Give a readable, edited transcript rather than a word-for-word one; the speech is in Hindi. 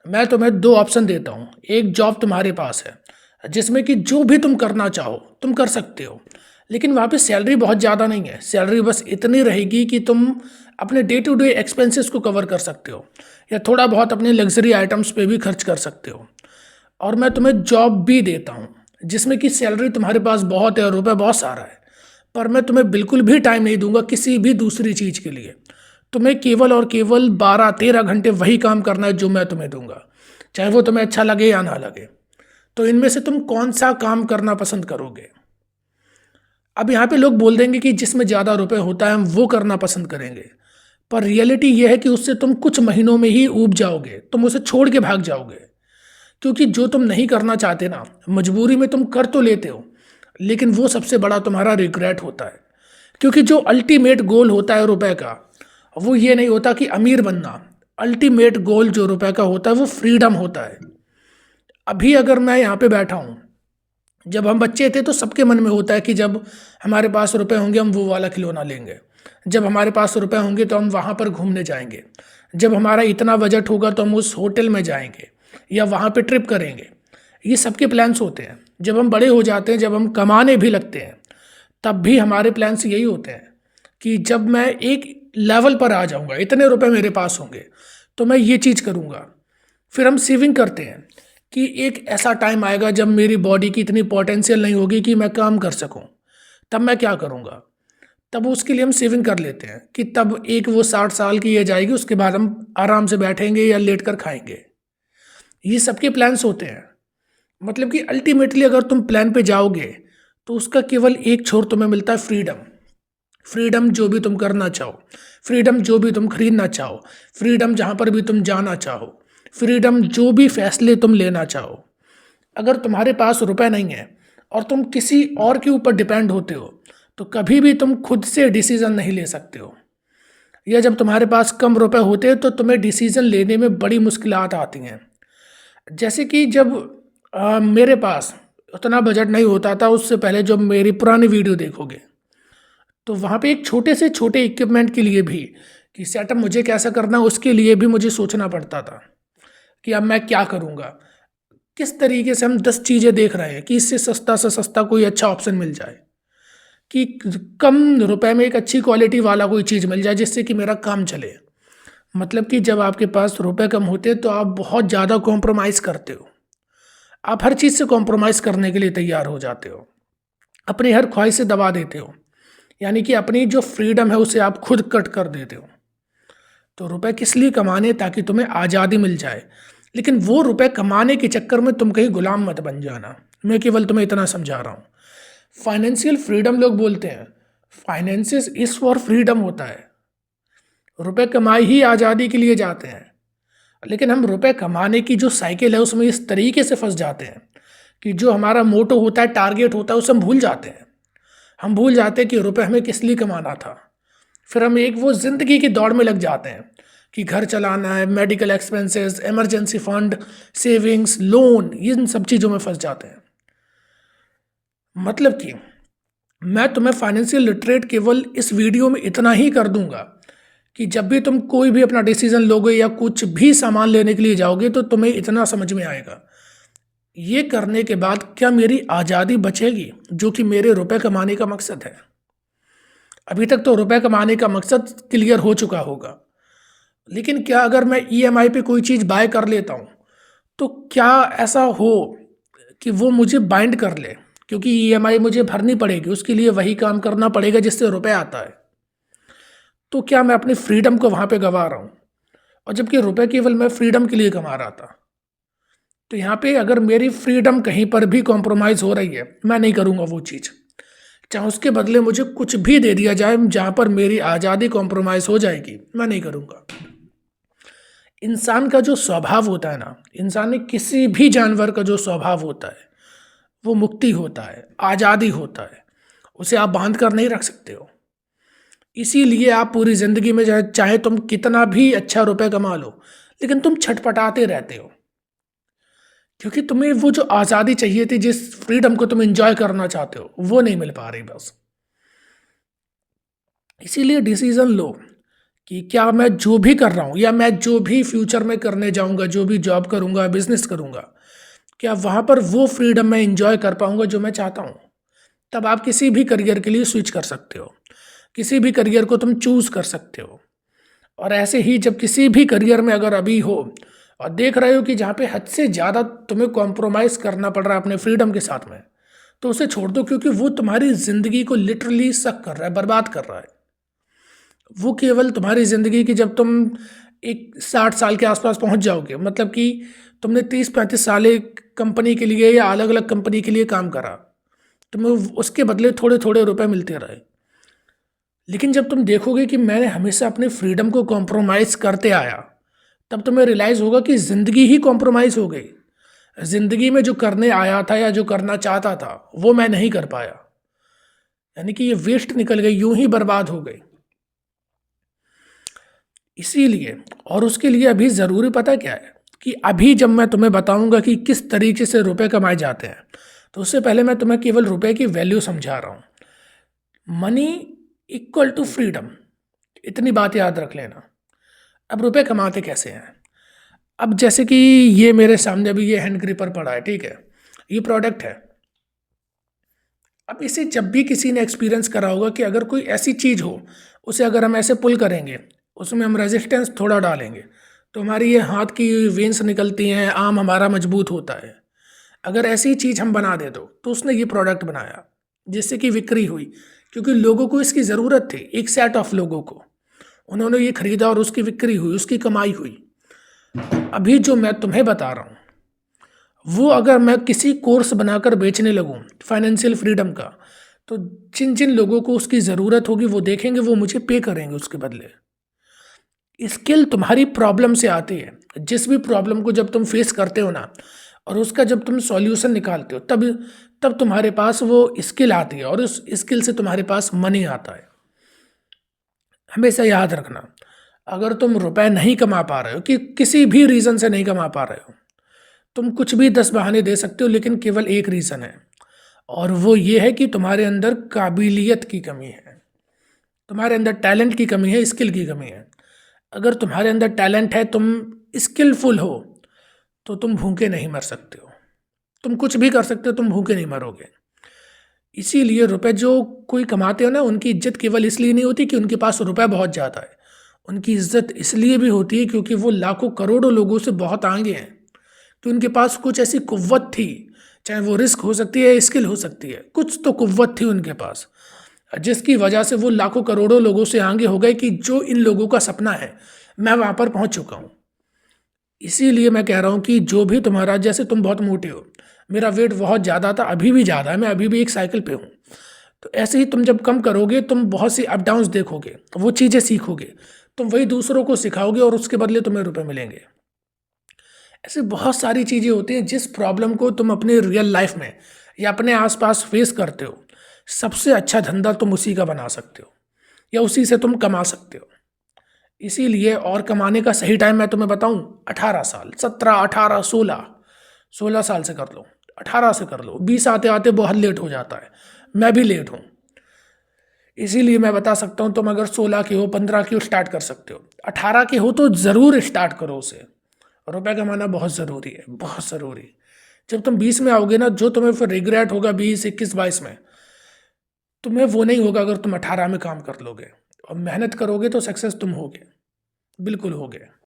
मैं तुम्हें दो ऑप्शन देता हूँ। एक जॉब तुम्हारे पास है जिसमें कि जो भी तुम करना चाहो तुम कर सकते हो, लेकिन वहाँ पे सैलरी बहुत ज़्यादा नहीं है। सैलरी बस इतनी रहेगी कि तुम अपने डे टू डे एक्सपेंसेस को कवर कर सकते हो या थोड़ा बहुत अपने लग्जरी आइटम्स पे भी खर्च कर सकते हो। और मैं तुम्हें जॉब भी देता हूँ जिसमें कि सैलरी तुम्हारे पास बहुत है और रुपये बहुत सारा है, पर मैं तुम्हें बिल्कुल भी टाइम नहीं दूंगा किसी भी दूसरी चीज़ के लिए। तुम्हें केवल और केवल 12-13 घंटे वही काम करना है जो मैं तुम्हें दूंगा, चाहे वो तुम्हें अच्छा लगे या ना लगे। तो इनमें से तुम कौन सा काम करना पसंद करोगे? अब यहाँ पे लोग बोल देंगे कि जिसमें ज़्यादा रुपए होता है हम वो करना पसंद करेंगे, पर रियलिटी ये है कि उससे तुम कुछ महीनों में ही ऊब जाओगे, तुम उसे छोड़ के भाग जाओगे। क्योंकि जो तुम नहीं करना चाहते ना, मजबूरी में तुम कर तो लेते हो, लेकिन वो सबसे बड़ा तुम्हारा रिग्रेट होता है। क्योंकि जो अल्टीमेट गोल होता है रुपए का, वो ये नहीं होता कि अमीर बनना। अल्टीमेट गोल जो रुपए का होता है वो फ्रीडम होता है। अभी अगर मैं यहाँ पे बैठा हूँ, जब हम बच्चे थे तो सबके मन में होता है कि जब हमारे पास रुपए होंगे हम वो वाला खिलौना लेंगे, जब हमारे पास रुपए होंगे तो हम वहाँ पर घूमने जाएंगे, जब हमारा इतना बजट होगा तो हम उस होटल में जाएंगे या वहाँ पे ट्रिप करेंगे। ये सबके प्लान्स होते हैं। जब हम बड़े हो जाते हैं, जब हम कमाने भी लगते हैं, तब भी हमारे प्लान्स यही होते हैं कि जब मैं एक लेवल पर आ जाऊँगा, इतने रुपए मेरे पास होंगे, तो मैं ये चीज़ करूँगा। फिर हम सेविंग करते हैं कि एक ऐसा टाइम आएगा जब मेरी बॉडी की इतनी पोटेंशियल नहीं होगी कि मैं काम कर सकूं, तब मैं क्या करूंगा। तब उसके लिए हम सेविंग कर लेते हैं कि तब एक वो 60 साल की एज आएगी, उसके बाद हम आराम से बैठेंगे या लेट कर खाएंगे। ये सबके प्लान्स होते हैं। मतलब कि अल्टीमेटली अगर तुम प्लान पे जाओगे तो उसका केवल एक छोर तुम्हें मिलता है, फ्रीडम। फ्रीडम जो भी तुम करना चाहो, फ्रीडम जो भी तुम खरीदना चाहो, फ्रीडम जहाँ पर भी तुम जाना चाहो, फ्रीडम जो भी फैसले तुम लेना चाहो। अगर तुम्हारे पास रुपए नहीं है और तुम किसी और के ऊपर डिपेंड होते हो, तो कभी भी तुम खुद से डिसीजन नहीं ले सकते हो। या जब तुम्हारे पास कम रुपए होते हैं तो तुम्हें डिसीजन लेने में बड़ी मुश्किलात आती हैं। जैसे कि जब मेरे पास उतना बजट नहीं होता था, उससे पहले जब मेरी पुरानी वीडियो देखोगे तो वहाँ पे एक छोटे से छोटे इक्विपमेंट के लिए भी, कि सेटअप मुझे कैसा करना, उसके लिए भी मुझे सोचना पड़ता था कि अब मैं क्या करूँगा। किस तरीके से हम 10 चीज़ें देख रहे हैं कि इससे सस्ता से सस्ता कोई अच्छा ऑप्शन मिल जाए, कि कम रुपए में एक अच्छी क्वालिटी वाला कोई चीज़ मिल जाए जिससे कि मेरा काम चले। मतलब कि जब आपके पास रुपए कम होते हैं तो आप बहुत ज़्यादा कॉम्प्रोमाइज़ करते हो। आप हर चीज़ से कॉम्प्रोमाइज़ करने के लिए तैयार हो जाते हो, अपनी हर ख्वाहिश से दबा देते हो, यानी कि अपनी जो फ्रीडम है उसे आप खुद कट कर देते हो। तो रुपए किस लिए कमाने? ताकि तुम्हें आज़ादी मिल जाए, लेकिन वो रुपए कमाने के चक्कर में तुम कहीं गुलाम मत बन जाना। मैं केवल तुम्हें इतना समझा रहा हूँ। फाइनेंशियल फ्रीडम लोग बोलते हैं, फाइनेंसिस इज फॉर फ्रीडम होता है। रुपए कमाई ही आज़ादी के लिए जाते हैं, लेकिन हम रुपए कमाने की जो साइकिल है उसमें इस तरीके से फंस जाते हैं कि जो हमारा मोटो होता है, टारगेट होता है, उसे हम भूल जाते हैं। हम भूल जाते हैं कि रुपए हमें किस लिए कमाना था। फिर हम एक वो जिंदगी की दौड़ में लग जाते हैं कि घर चलाना है, medical expenses, emergency fund, savings, loan, इन सब चीज़ों में फंस जाते हैं। मतलब कि मैं तुम्हें फाइनेंशियल लिटरेट केवल इस वीडियो में इतना ही कर दूंगा कि जब भी तुम कोई भी अपना डिसीजन लोगे या कुछ भी सामान लेने के लिए जाओगे तो तुम्हें इतना समझ में आएगा, ये करने के बाद क्या मेरी आज़ादी बचेगी जो कि मेरे रुपए कमाने का मकसद है। अभी तक तो रुपए कमाने का मकसद क्लियर हो चुका होगा, लेकिन क्या अगर मैं ईएमआई पे कोई चीज़ बाय कर लेता हूँ तो क्या ऐसा हो कि वो मुझे बाइंड कर ले? क्योंकि ईएमआई मुझे भरनी पड़ेगी, उसके लिए वही काम करना पड़ेगा जिससे रुपए आता है। तो क्या मैं अपनी फ्रीडम को वहाँ पे गंवा रहा हूँ? और जबकि रुपए केवल मैं फ्रीडम के लिए कमा रहा था। तो यहाँ पे अगर मेरी फ्रीडम कहीं पर भी कॉम्प्रोमाइज़ हो रही है, मैं नहीं करूँगा वो चीज़। चाहे उसके बदले मुझे कुछ भी दे दिया जाए, जहाँ पर मेरी आज़ादी कॉम्प्रोमाइज़ हो जाएगी, मैं नहीं करूँगा। इंसान का जो स्वभाव होता है ना, इंसान में किसी भी जानवर का जो स्वभाव होता है वो मुक्ति होता है, आज़ादी होता है। उसे आप बांध कर नहीं रख सकते हो। इसीलिए आप पूरी ज़िंदगी में चाहे तुम कितना भी अच्छा रुपए कमा लो, लेकिन तुम छटपटाते रहते हो, क्योंकि तुम्हें वो जो आज़ादी चाहिए थी, जिस फ्रीडम को तुम एंजॉय करना चाहते हो, वो नहीं मिल पा रही बस। इसीलिए डिसीज़न लो कि क्या मैं जो भी कर रहा हूँ या मैं जो भी फ्यूचर में करने जाऊँगा, जो भी जॉब करूँगा, बिज़नेस करूँगा, क्या वहाँ पर वो फ्रीडम मैं एन्जॉय कर पाऊँगा जो मैं चाहता हूँ? तब आप किसी भी करियर के लिए स्विच कर सकते हो। किसी भी करियर को तुम चूज़ कर सकते हो। और ऐसे ही जब किसी भी करियर में अगर अभी हो और देख रहे हो कि जहाँ पे हद से ज़्यादा तुम्हें कॉम्प्रोमाइज़ करना पड़ रहा है अपने फ्रीडम के साथ में, तो उसे छोड़ दो, क्योंकि वो तुम्हारी ज़िंदगी को लिटरली सक कर रहा है, बर्बाद कर रहा है। वो केवल तुम्हारी ज़िंदगी की जब तुम एक 60 साल के आसपास पहुंच जाओगे, मतलब कि तुमने 30-35 साल एक कंपनी के लिए या अलग अलग कंपनी के लिए काम करा, तुम्हें उसके बदले थोड़े थोड़े रुपए मिलते रहे। लेकिन जब तुम देखोगे कि मैंने हमेशा अपने फ्रीडम को कॉम्प्रोमाइज़ करते आया, तब तुम्हें रियलाइज़ होगा कि ज़िंदगी ही कॉम्प्रोमाइज़ हो गई। ज़िंदगी में जो करने आया था या जो करना चाहता था, वो मैं नहीं कर पाया। यानी कि ये वेस्ट निकल गई, यूं ही बर्बाद हो गई। इसीलिए और उसके लिए अभी ज़रूरी पता क्या है कि अभी जब मैं तुम्हें बताऊंगा कि किस तरीके से रुपए कमाए जाते हैं, तो उससे पहले मैं तुम्हें केवल रुपए की वैल्यू समझा रहा हूँ। मनी इक्वल टू फ्रीडम, इतनी बात याद रख लेना। अब रुपए कमाते कैसे हैं? अब जैसे कि ये मेरे सामने अभी ये हैंड ग्रिपर पड़ा है, ठीक है, ये प्रोडक्ट है। अब इसे जब भी किसी ने एक्सपीरियंस करा होगा कि अगर कोई ऐसी चीज़ हो, उसे अगर हम ऐसे पुल करेंगे, उसमें हम रेजिस्टेंस थोड़ा डालेंगे, तो हमारी ये हाथ की वेन्स निकलती हैं, आर्म हमारा मजबूत होता है। अगर ऐसी चीज़ हम बना दे दो, तो उसने ये प्रोडक्ट बनाया जिससे कि बिक्री हुई, क्योंकि लोगों को इसकी ज़रूरत थी, एक सेट ऑफ लोगों को। उन्होंने ये खरीदा और उसकी बिक्री हुई, उसकी कमाई हुई। अभी जो मैं तुम्हें बता रहा हूँ, वो अगर मैं किसी कोर्स बनाकर बेचने लगूँ फाइनेंशियल फ्रीडम का, तो जिन जिन लोगों को उसकी ज़रूरत होगी वो देखेंगे, वो मुझे पे करेंगे उसके बदले। स्किल तुम्हारी प्रॉब्लम से आती है। जिस भी प्रॉब्लम को जब तुम फेस करते हो ना, और उसका जब तुम सॉल्यूशन निकालते हो, तब तब तुम्हारे पास वो स्किल आती है, और उस स्किल से तुम्हारे पास मनी आता है। हमेशा याद रखना, अगर तुम रुपए नहीं कमा पा रहे हो, कि किसी भी रीज़न से नहीं कमा पा रहे हो, तुम कुछ भी 10 बहाने दे सकते हो, लेकिन केवल एक रीज़न है, और वो ये है कि तुम्हारे अंदर काबिलियत की कमी है, तुम्हारे अंदर टैलेंट की कमी है, स्किल की कमी है। अगर तुम्हारे अंदर टैलेंट है, तुम स्किलफुल हो, तो तुम भूखे नहीं मर सकते हो। तुम कुछ भी कर सकते हो, तुम भूखे नहीं मरोगे। इसीलिए रुपए जो कोई कमाते हो ना, उनकी इज्जत केवल इसलिए नहीं होती कि उनके पास रुपए बहुत ज़्यादा है। उनकी इज्जत इसलिए भी होती है क्योंकि वो लाखों करोड़ों लोगों से बहुत आगे हैं, कि उनके पास कुछ ऐसी कुव्वत थी, चाहे वो रिस्क हो सकती है, स्किल हो सकती है, कुछ तो कुव्वत थी उनके पास, जिसकी वजह से वो लाखों करोड़ों लोगों से आगे हो गए, कि जो इन लोगों का सपना है, मैं वहाँ पर पहुँच चुका हूँ। इसीलिए मैं कह रहा हूँ कि जो भी तुम्हारा, जैसे तुम बहुत मोटे हो, मेरा वेट बहुत ज़्यादा था, अभी भी ज़्यादा है, मैं अभी भी एक साइकिल पे हूँ। तो ऐसे ही तुम जब कम करोगे, तुम बहुत सी अप डाउन्स देखोगे, वो चीज़ें सीखोगे, तुम वही दूसरों को सिखाओगे, और उसके बदले तुम्हें रुपए मिलेंगे। ऐसे बहुत सारी चीज़ें होती हैं, जिस प्रॉब्लम को तुम अपने रियल लाइफ में या अपने आसपास फेस करते हो, सबसे अच्छा धंधा तुम उसी का बना सकते हो, या उसी से तुम कमा सकते हो। इसीलिए, और कमाने का सही टाइम मैं तुम्हें बताऊं, 18 साल, 17, 18, 16 साल से कर लो, 18 से कर लो। 20 आते आते बहुत लेट हो जाता है, मैं भी लेट हूँ। इसीलिए मैं बता सकता हूँ, तुम अगर 16 के हो, 15 के हो, स्टार्ट कर सकते हो। 18 के हो तो ज़रूर स्टार्ट करो उसे। रुपए कमाना बहुत ज़रूरी है, बहुत ज़रूरी। जब तुम 20 में आओगे ना, जो तुम्हें फिर रिग्रेट होगा 20, 21, 22 में, तुम्हें वो नहीं होगा अगर तुम 18 में काम कर लोगे। और मेहनत करोगे तो सक्सेस तुम होगे, बिल्कुल होगे।